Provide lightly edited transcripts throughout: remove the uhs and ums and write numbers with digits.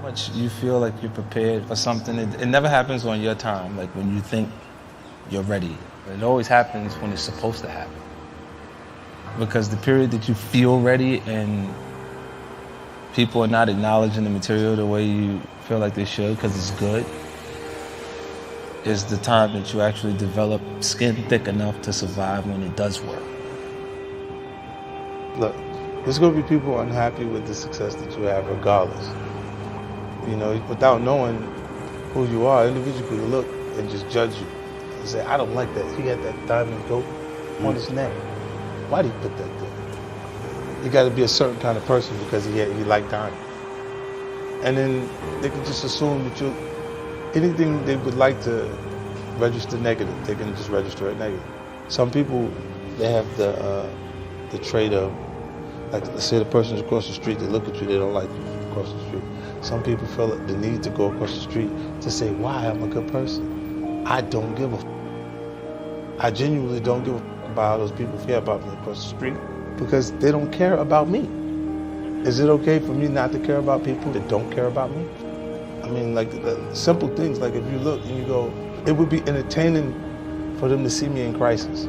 much you feel like you're prepared for something. It never happens on your time, like when you think you're ready. It always happens when it's supposed to happen. Because the period that you feel ready and people are not acknowledging the material the way you feel like they should because it's good, is the time that you actually develop skin thick enough to survive when it does work. Look, there's going to be people unhappy with the success that you have regardless. You know, without knowing who you are, individuals could look and just judge you and say, I don't like that. He had that diamond goat on his neck. Why did he put that there? You got to be a certain kind of person because he liked diamond. And then they can just assume that anything they would like to register negative, they can just register it negative. Some people, they have the trait of, like, let's say the person's across the street, they look at you, they don't like you across the street. Some people feel the need to go across the street to say, why, I'm a good person. I don't give a f. I genuinely don't give a f about how those people feel about me across the street because they don't care about me. Is it okay for me not to care about people that don't care about me? I mean, like, the simple things, like if you look and you go, it would be entertaining for them to see me in crisis.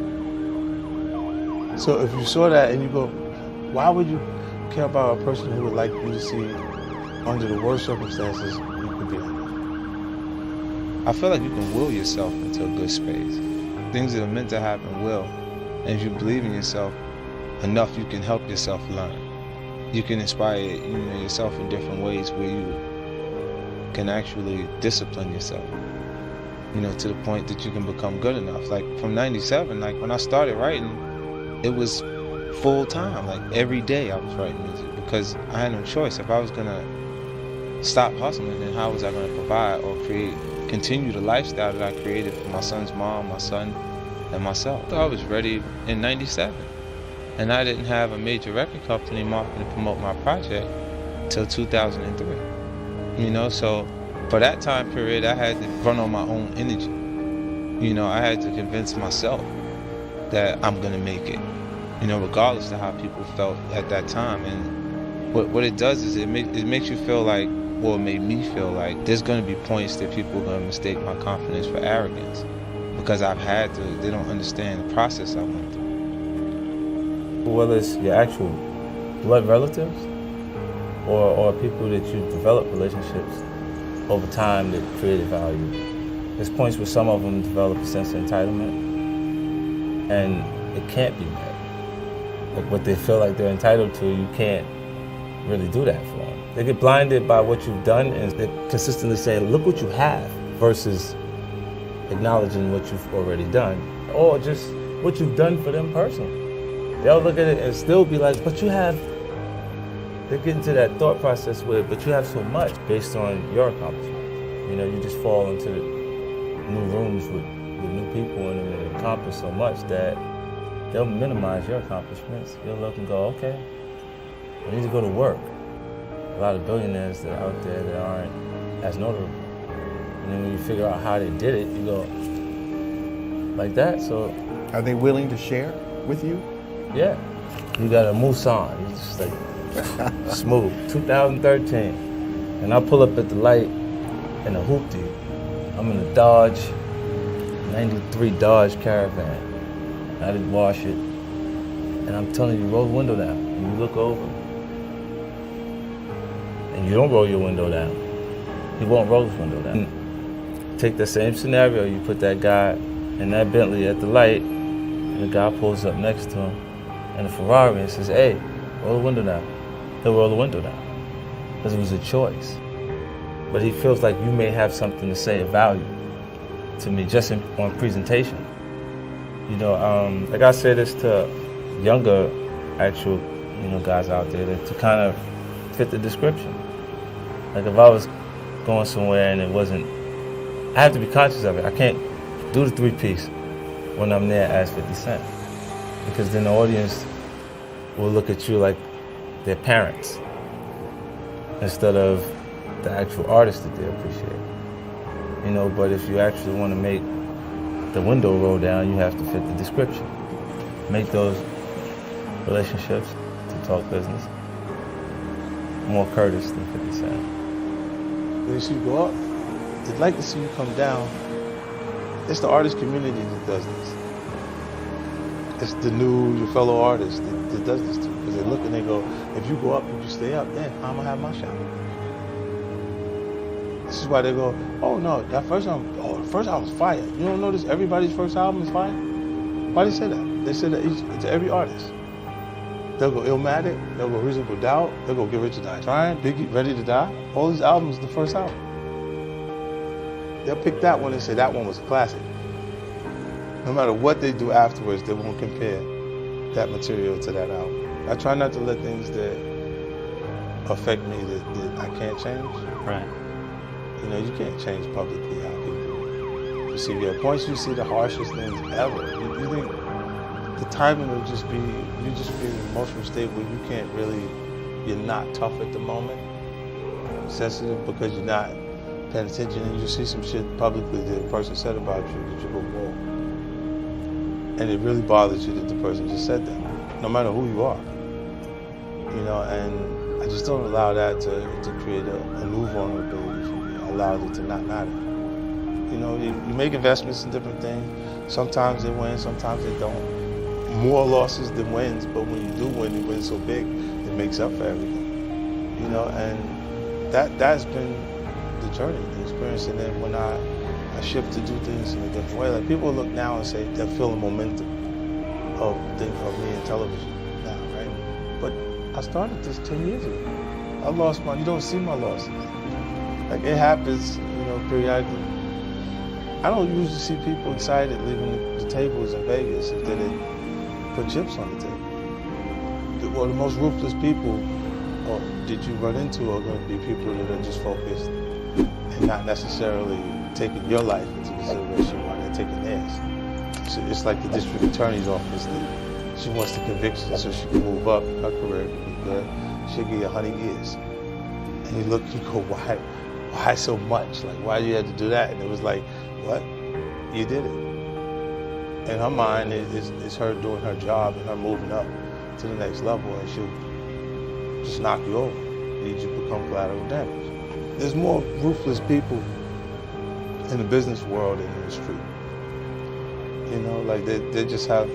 So if you saw that and you go, why would you care about a person who would like you to see under the worst circumstances you could be in? I feel like you can will yourself into a good space. Things that are meant to happen will. And if you believe in yourself enough, you can help yourself learn. You can inspire yourself in different ways where you can actually discipline yourself, to the point that you can become good enough. Like from '97, like when I started writing, it was full time. Like every day I was writing music because I had no choice. If I was gonna stop hustling, then how was I gonna provide or continue the lifestyle that I created for my son's mom, my son, and myself? So I was ready in '97, and I didn't have a major record company marketing to promote my project till 2003. So for that time period, I had to run on my own energy. I had to convince myself that I'm gonna make it, regardless of how people felt at that time. And what it does is it makes you feel like, well, it made me feel like there's gonna be points that people are gonna mistake my confidence for arrogance because they don't understand the process I went through. Whether it's your actual blood relatives or people that you develop relationships over time that created value. There's points where some of them develop a sense of entitlement and it can't be met. Like what they feel like they're entitled to, you can't really do that for them. They get blinded by what you've done and they're consistently saying, look what you have, versus acknowledging what you've already done or just what you've done for them personally. They'll look at it and still be like, but you have. They get into that thought process where, but you have so much based on your accomplishment. You just fall into the new rooms with new people in them and accomplish so much that they'll minimize your accomplishments. You'll look and go, okay, I need to go to work. A lot of billionaires that are out there that aren't as notable. And then when you figure out how they did it, you go, like that, so. Are they willing to share with you? Yeah. You got a Musan, it's just like, smooth, 2013. And I pull up at the light in a hoopty. I'm in a Dodge, 93 Dodge Caravan. I didn't wash it. And I'm telling you, roll the window down. And you look over. And you don't roll your window down. He won't roll his window down. Take the same scenario, you put that guy in that Bentley at the light, and the guy pulls up next to him in a Ferrari and says, hey, roll the window down. He'll roll the window down because it was a choice. But he feels like you may have something to say of value to me just on presentation. Like I say this to younger actual, guys out there to kind of fit the description. Like if I was going somewhere and it wasn't, I have to be conscious of it. I can't do the 3-piece when I'm there as 50 Cent because then the audience will look at you like their parents instead of the actual artist that they appreciate. But if you actually want to make the window roll down, you have to fit the description. Make those relationships, to talk business, more Curtis than 50 Cent. when they see you go up, they'd like to see you come down. It's the artist community that does this. It's your fellow artists that does this to you. Because they look and they go, if you go up and you stay up, then I'm gonna have my shot. This is why they go, oh no, that first album, the first album's fire. You don't notice everybody's first album is fire? Why do they say that? They say that to every artist. They'll go Illmatic, they'll go Reasonable Doubt, they'll go Get Rich or Die Trying, Biggie, Ready to Die. All these albums, the first album. They'll pick that one and say that one was a classic. No matter what they do afterwards, they won't compare that material to that album. I try not to let things that affect me that I can't change. Right. You know, you can't change publicly how people perceive you. At points you see the harshest things ever. You think the timing will just be, you just be in an emotional state where you can't really, you're not tough at the moment, sensitive because you're not paying attention, and you see some shit publicly that a person said about you that you go, whoa. And it really bothers you that the person just said that, no matter who you are. You know, and I just don't allow that to create a new vulnerability for me. I allow it to not matter. You know, you make investments in different things. Sometimes they win, sometimes they don't. More losses than wins, but when you do win, you win so big, it makes up for everything. You know, and that's been the journey, the experience. And then when I shift to do things in a different way, like people look now and say they're feeling momentum of me in television now, right? But I started this 10 years ago. I lost you don't see my losses. Like it happens, you know, periodically. I don't usually see people excited leaving the tables in Vegas if they didn't put chips on the table. Well, the most ruthless people that you run into are going to be people that are just focused and not necessarily taking your life into consideration while they're taking theirs. So it's like the district attorney's office that she wants the conviction so she can move up in her career. She'll give you 100 years. And you look, you go, why so much? Like, why you had to do that? And it was like, what? You did it. In her mind, it's her doing her job and her moving up to the next level, and she'll just knock you over. You just become collateral damage. There's more ruthless people in the business world than in the street. You know, like they just have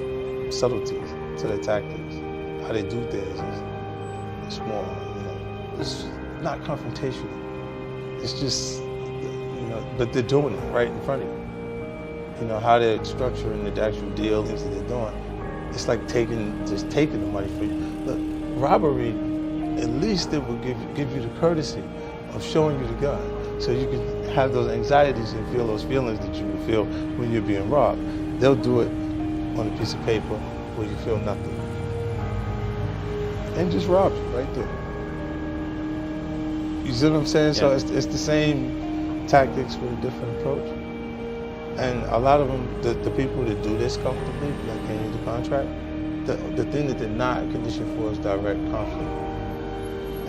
subtleties to their tactics. How they do things is more, you know, it's not confrontational. It's just, you know, but they're doing it right in front of you. You know, how they're structuring the actual deal, things that they're doing. It's like just taking the money from you. Look, robbery, at least it will give you the courtesy of showing you the gun. So you can have those anxieties and feel those feelings that you would feel when you're being robbed. They'll do it on a piece of paper where you feel nothing. And just rob you right there. You see what I'm saying? Yeah. So it's the same tactics with a different approach. And a lot of them, the people that do this comfortably, like paying you the contract, the thing that they're not conditioned for is direct conflict.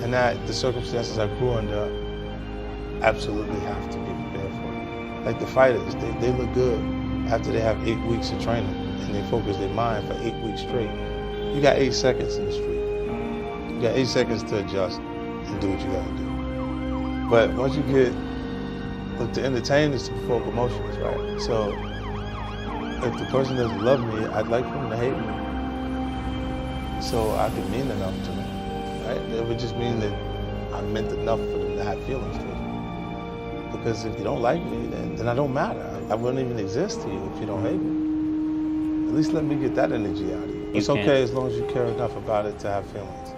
And that the circumstances I grew under absolutely have to be prepared for. Like the fighters, they look good after they have 8 weeks of training and they focus their mind for 8 weeks straight. You got 8 seconds in the street. You got 8 seconds to adjust and do what you gotta do. But once you get, look, to entertain is to provoke emotions, right? So if the person doesn't love me, I'd like for them to hate me so I can mean enough to them, right? It would just mean that I meant enough for them to have feelings for me. Because if you don't like me, then I don't matter. I wouldn't even exist to you if you don't hate me. At least let me get that energy out of you. It's okay as long as you care enough about it to have feelings.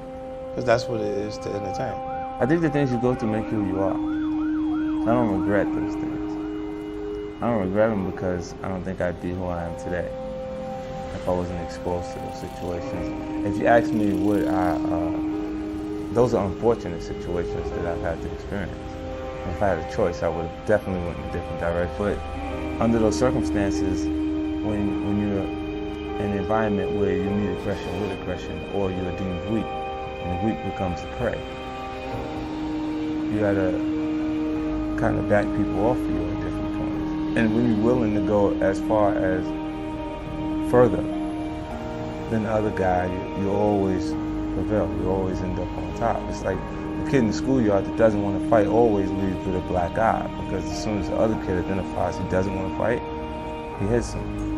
Because that's what it is to entertain. I think the things you go through make you who you are. I don't regret those things. I don't regret them because I don't think I'd be who I am today if I wasn't exposed to those situations. If you ask me, would I, those are unfortunate situations that I've had to experience. If I had a choice, I would have definitely went in a different direction. But under those circumstances, when you're in an environment where you meet aggression with aggression, or you're deemed weak, and the weak becomes the prey, you gotta kind of back people off of you at different points. And when you're willing to go as far as further than the other guy, you always prevail. You always end up on top. It's like the kid in the schoolyard that doesn't want to fight always leaves with a black eye, because as soon as the other kid identifies he doesn't want to fight, he hits him.